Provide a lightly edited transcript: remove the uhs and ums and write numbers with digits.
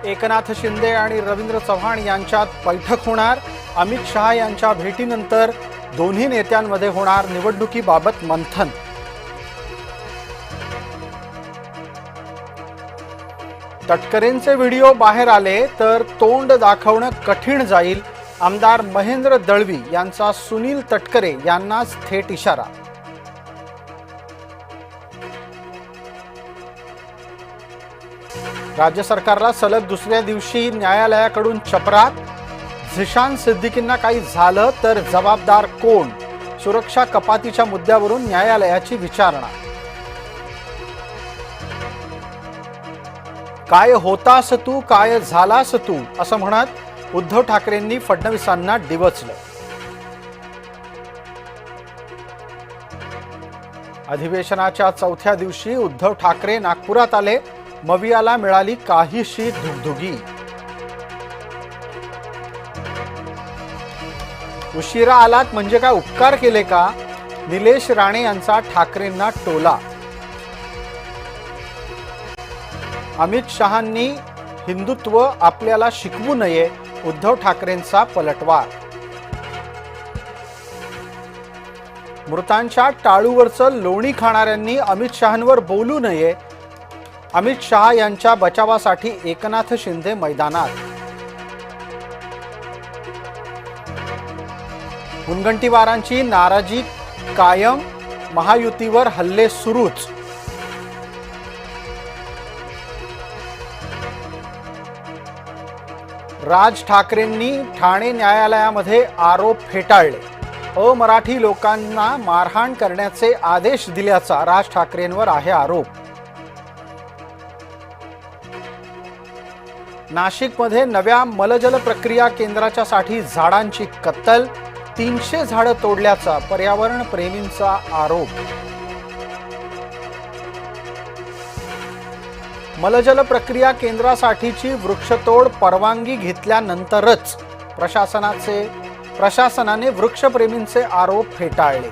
एकनाथ शिंदे आणि रवींद्र चव्हाण यांच्यात बैठक होणार। अमित शहा यांच्या भेटीनंतर दोन्ही नेत्यांमध्ये होणार निवडणुकीबाबत मंथन। तटकरेंचे व्हिडिओ बाहेर आले तर तोंड दाखवणं कठीण जाईल। आमदार महेंद्र दळवी यांचा सुनील तटकरे यांनाच थेट इशारा। राज्य सरकारला सलग दुसऱ्या दिवशी न्यायालयाकडून चपराक। झिशान सिद्दीकींना काही झालं तर जबाबदार कोण? सुरक्षा कपातीच्या मुद्द्यावरून न्यायालयाची विचारणा। काय होतास तू, काय झालास तू असं म्हणत उद्धव ठाकरेंनी फडणवीसांना डिवचलं। अधिवेशनाच्या चौथ्या दिवशी उद्धव ठाकरे नागपुरात आले। मवियाला मिळाली काहीशी धुगधुगी। उशिरा आलात म्हणजे काय उपकार केले का? निलेश राणे यांचा ठाकरेंना टोला। अमित शहांनी हिंदुत्व आपल्याला शिकवू नये, उद्धव ठाकरेंचा पलटवार। मृतांच्या टाळूवरचं लोणी खाणाऱ्यांनी अमित शहांवर बोलू नये। अमित शहा यांच्या बचावासाठी एकनाथ शिंदे मैदानात। मुनगंटीवारांची नाराजी कायम, महायुतीवर हल्ले सुरूच। राज ठाकरेंनी ठाणे न्यायालयामध्ये आरोप फेटाळले। अमराठी लोकांना मारहाण करण्याचे आदेश दिल्याचा राज ठाकरेंवर आहे आरोप। नाशिकमध्ये नव्या मलजल प्रक्रिया केंद्राच्यासाठी झाडांची कत्तल। 300 झाडं तोडल्याचा पर्यावरण प्रेमींचा आरोप। मलजल प्रक्रिया केंद्रासाठीची वृक्षतोड परवानगी घेतल्यानंतरच प्रशासनाने वृक्षप्रेमींचे आरोप फेटाळले।